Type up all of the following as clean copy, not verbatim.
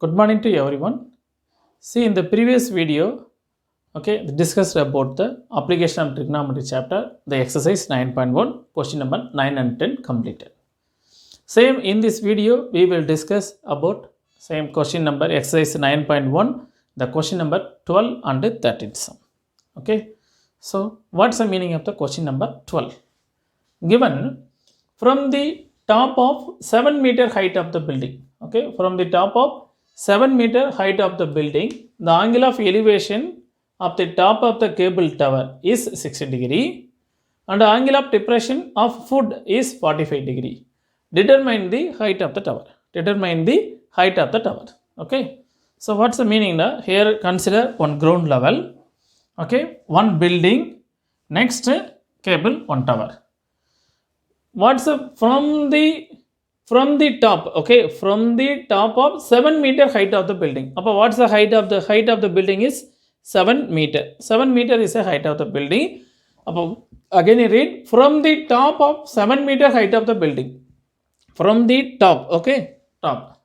Good morning to everyone. See, in the previous video, we discussed about the application of trigonometry chapter, the exercise 9.1, question number 9 and 10 completed. Same in this video, we will discuss about same question number exercise 9.1, the question number 12 and 13 sum. Okay, so what's the meaning of the question number 12? Given from the top of 7-meter height of the building, okay, from the top of 7-meter height of the building, the angle of elevation of the top of the cable tower is 60 degree and the angle of depression of foot is 45 degree. Determine the height of the tower. Determine the height of the tower. Okay, so what's the meaning now? Here consider one ground level, okay, one building, next cable, one tower. What's the from the top, okay, from the top of 7-meter height of the building. What's the height of the building is 7 meter. 7 meter is the height of the building. Again you read, from the top of 7-meter height of the building. From the top, okay, top.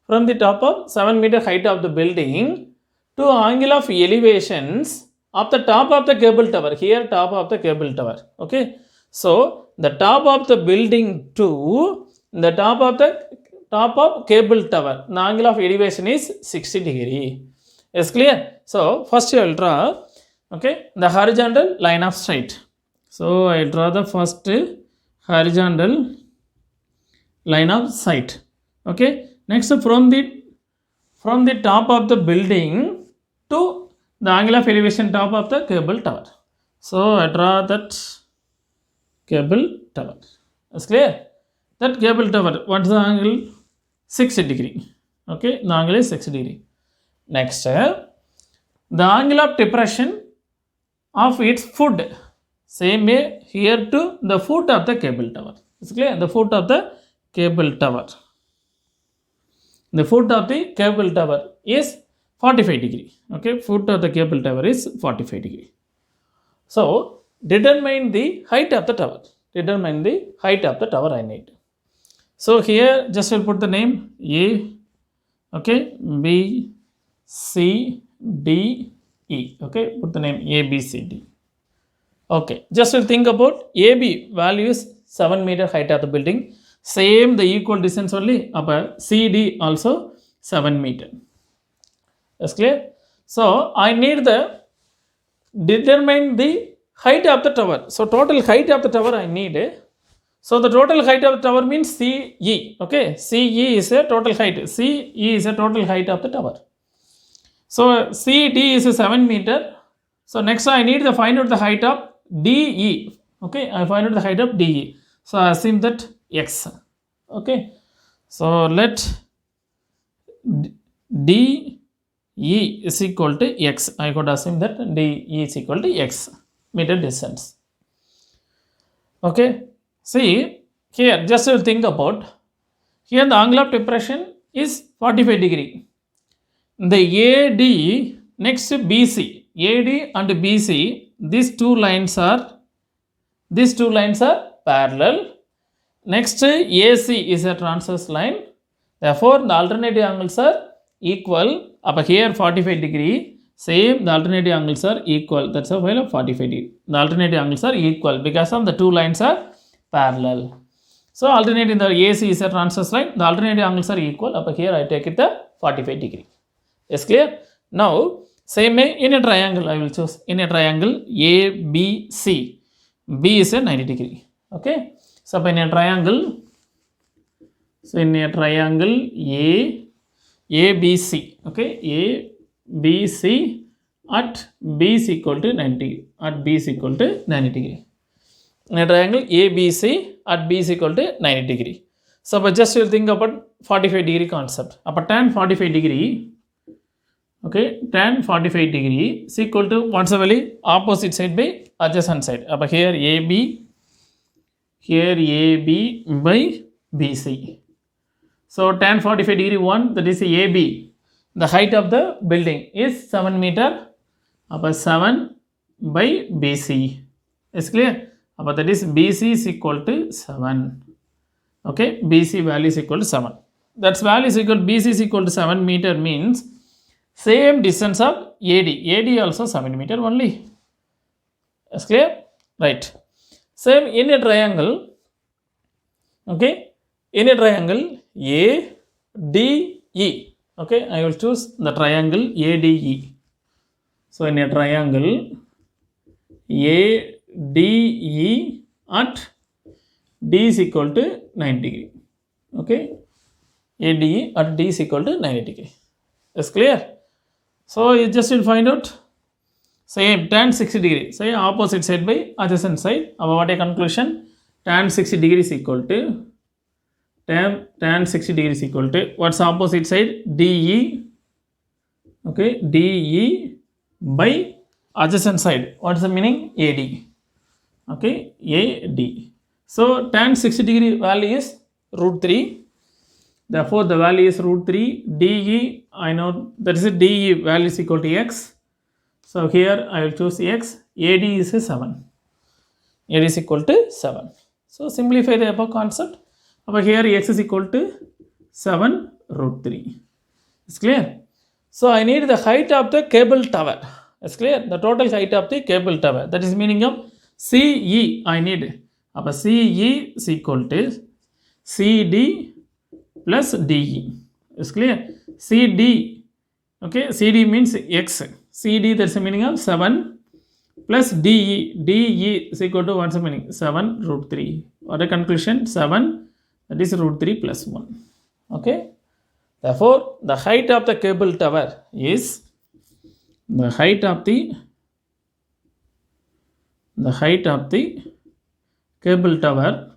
From the top of 7-meter height of the building to angle of elevations of the top of the cable tower. Here top of the cable tower, okay. So the top of the building to the top of cable tower, the angle of elevation is 60 degree. Is clear? So first you will draw, okay, the horizontal line of sight. So I draw the first horizontal line of sight. Okay, next from the top of the building to the angle of elevation top of the cable tower. So I draw that cable tower. Is clear? That cable tower, what's the angle? 60 degree. Okay, the angle is 60 degree. Next, the angle of depression of its foot. Same way here to the foot of the cable tower. Is clear? The foot of the cable tower. The foot of the cable tower is 45 degree. Okay, foot of the cable tower is 45 degree. So determine the height of the tower. Determine the height of the tower I need. So here just will put the name A, okay, B, C, D, E. Okay, put the name A, B, C, D. Okay, just will think about AB value is 7-meter height of the building. Same the equal distance only. CD also 7 meter. That's clear? So I need the determine the height of the tower. So total height of the tower I need. So the total height of the tower means CE. Okay, CE is a total height. CE is a total height of the tower. So CD is a 7 meter. So next I need to find out the height of DE. Okay, I find out the height of DE. So I assume that X. Okay, so let DE is equal to X. I could assume that DE is equal to X meter distance. Okay, see here just will think about, here the angle of depression is 45 degree. The AD next BC, AD and BC, these two lines are parallel. Next AC is a transverse line. Therefore the alternative angles are equal. Up here 45 degree, same the alternative angles are equal. That's a value of 45 degree. The alternative angles are equal because of the two lines are parallel. So alternating the AC is a transverse line. The alternative angles are equal. Up here I take it the 45 degree. Is clear? Now same way in a triangle I will choose. In a triangle ABC, B is a 90 degree. Okay. So in a triangle, ABC, okay, ABC at B is equal to 90, at B is equal to 90 degree. In a triangle ABC at B is equal to 90 degree. So but just you think about 45 degree concept. Tan 45 degree, okay, tan 45 degree is equal to what's the value? Opposite side by adjacent side. Here AB, here AB by BC. So tan 45 degree 1, that is AB. The height of the building is 7 meter. 7 by BC. Is clear? That is BC is equal to 7. Okay, BC value is equal to 7. that's value is equal, BC is equal to 7 meter means same distance of AD. AD also 7 meter only. Is clear? Right. Same in a triangle. Okay. In a triangle ADE. Okay. I will choose the triangle ADE. So in a triangle ADE at D is equal to 90 degree. Okay. ADE at D is equal to 90 degree. Is clear? So you just will find out same tan 60 degree. Say opposite side by adjacent side. What a conclusion? Tan 60 degree is equal to tan 60 degree is equal to what's opposite side? DE. Okay, DE by adjacent side. What's the meaning? AD. Okay, AD. So tan 60 degree value is root 3. Therefore, the value is root 3. DE, I know that is a DE value is equal to x. So here I will choose x. AD is a 7. AD is equal to 7. So simplify the above concept. Over here x is equal to 7 root 3. It's clear? So I need the height of the cable tower. It's clear? The total height of the cable tower. That is meaning of CE I need. Now CE is equal to CD plus DE. Is clear? CD. Okay, CD means x. CD, that's the meaning of 7 plus DE. DE is equal to what's the meaning? 7 root 3. What a conclusion? 7, that is root 3 plus 1. Okay. Therefore, the height of the cable tower is the height of the cable tower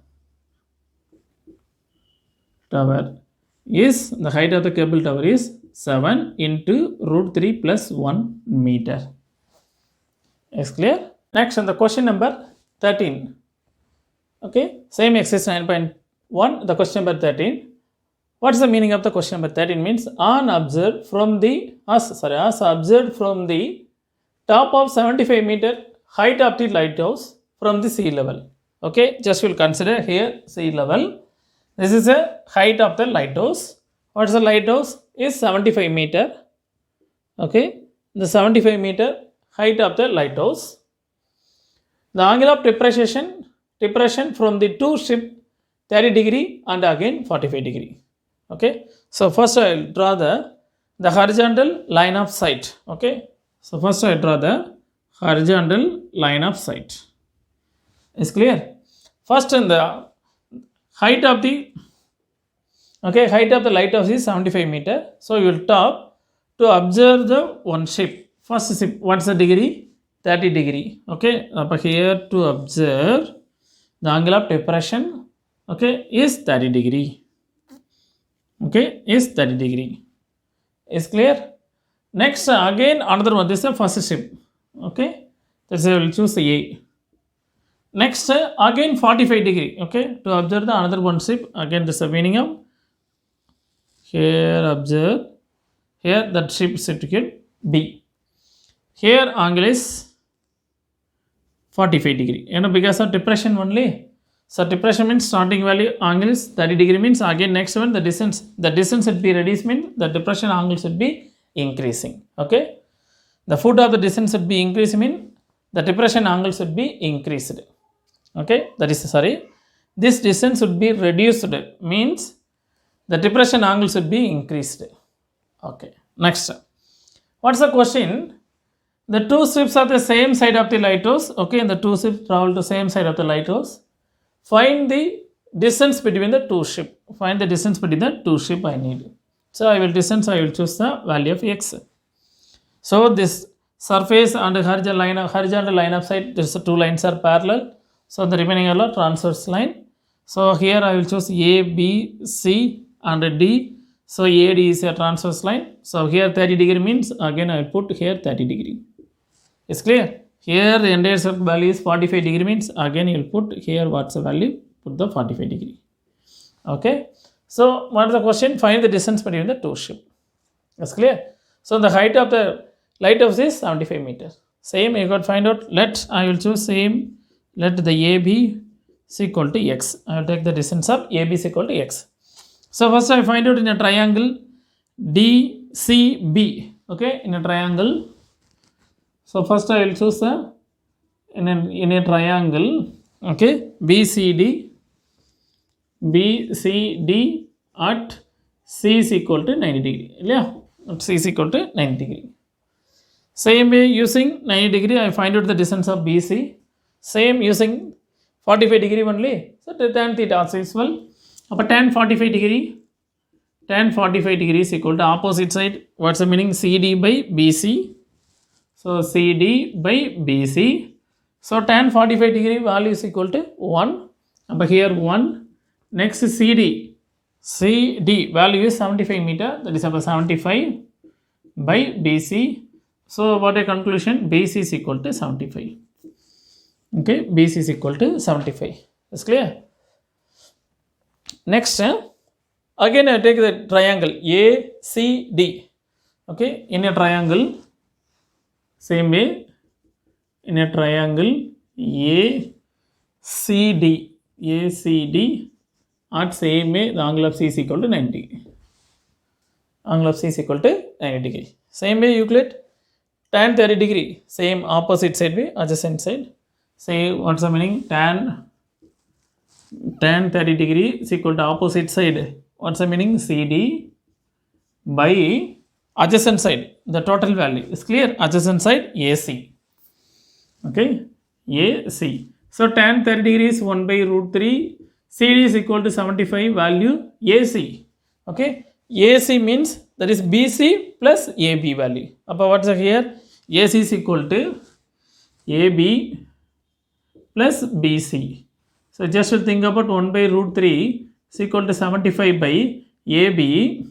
is the height of the cable tower is 7 into root 3 plus 1 meter. Is clear? Next, on the question number 13. Okay, same exercise 9.1, the question number 13. What is the meaning of the question number 13? Means as observed from the top of 75 meter height of the lighthouse from the sea level. Okay, just will consider here sea level. This is a height of the lighthouse. What is the lighthouse? Is 75 meter. Okay, the 75 meter height of the lighthouse. The angle of depression from the two ship 30 degree and again 45 degree. Okay, so first I will draw the horizontal line of sight. Okay, so first I will draw the horizontal line of sight. Is clear? First in the height of the lighthouse is 75 meter. So you will top to observe the one ship. First ship, what's the degree? 30 degree. Okay, up here to observe the angle of depression. Okay, is 30 degree. Okay, is 30 degree. Is clear? Next, again another one. This is the first ship. Okay, that's why I will choose A. Next, again 45 degree. Okay, to observe the another one ship. Again, this is the meaning of here observe. Here that ship certificate B. Here angle is 45 degree. You know, because of depression only. So depression means starting value angle is 30 degree means again next one the distance should be reduced means the depression angle should be increasing. Okay, the foot of the distance should be increased mean the depression angle should be increased. Okay, that is this distance should be reduced means the depression angle should be increased. Okay, next, what's the question? The two ships are the same side of the lighthouse. Okay, and the two ships travel to same side of the lighthouse. Find the distance between the two ships. Find the distance between the two ships I need. So I will choose the value of x. So this surface and horizontal line of sight, these two lines are parallel. So the remaining are transverse line. So here I will choose A, B, C and D. So AD is a transverse line. So here 30 degree means again I will put here 30 degree. It's clear? Here the entire circle value is 45 degree means again you will put here what's the value? Put the 45 degree. Okay. So what is the question? Find the distance between the two ships. That's clear. So the height of the lighthouse is 75 meters. Same you got to find out. I will choose same. Let the AB is equal to x. I will take the distance of AB is equal to x. So first I find out in a triangle DCB. Okay, in a triangle. So first I will choose in a triangle. Okay, BCD at C is equal to 90 degree. Yeah, at C is equal to 90 degree. Same way using 90 degree I find out the distance of BC. Same using 45 degree only. So tan theta also is well. Upper tan 45 degree. Tan 45 degree is equal to opposite side. What's the meaning? CD by BC. So CD by BC. So tan 45 degree value is equal to 1. But here 1. Next CD. CD value is 75 meter. That is about 75 by BC. So what a conclusion? BC is equal to 75. Okay, BC is equal to 75. That's clear. Next, again I take the triangle ACD. Okay, in a triangle, same way, in a triangle ACD at same way the angle of C is equal to 90. Angle of C is equal to 90 degree. Same way Euclid, tan 30 degree, same opposite side way, adjacent side. Say what's the meaning? Tan 30 degree is equal to opposite side. What's the meaning? CD by adjacent side. The total value is clear. Adjacent side AC. Okay, AC. So tan 30 degree is 1 by root 3. CD is equal to 75 value AC. Okay, AC means that is BC plus AB value. Appa what's here? AC is equal to AB plus BC. So just to think about 1 by root 3 is equal to 75 by AB.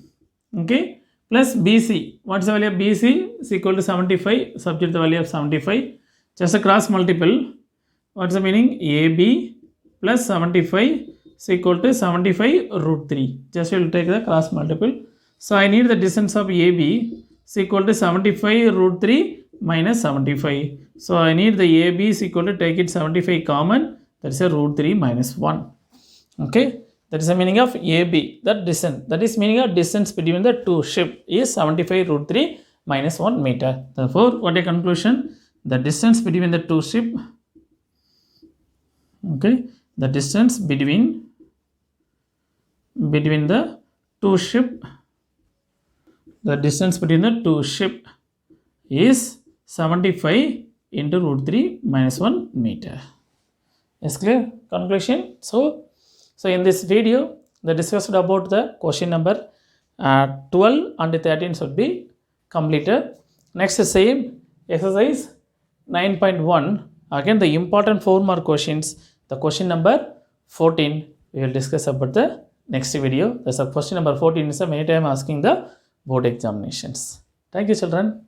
Okay, plus BC. What's the value of BC? Is equal to 75. Substitute the value of 75. Just a cross multiple. What's the meaning? AB plus 75 is equal to 75 root 3. Just will take the cross multiple. So I need the distance of AB is equal to 75 root 3 minus 75. So I need the AB is equal to take it 75 common. That is a root 3 minus 1. Okay, that is the meaning of AB. That distance. That is meaning of distance between the two ship is 75 root 3 minus 1 meter. Therefore, what a conclusion? The distance between the two ship. Okay, the distance between the two ship. The distance between the two ship is 75 into root 3 minus 1 meter. Is clear? Conclusion. So in this video, the discussion about the question number 12 and 13 should be completed. Next same exercise 9.1. Again the important 4 mark questions. The question number 14 we will discuss about the next video. That's a question number 14 is a many time asking the board examinations. Thank you children.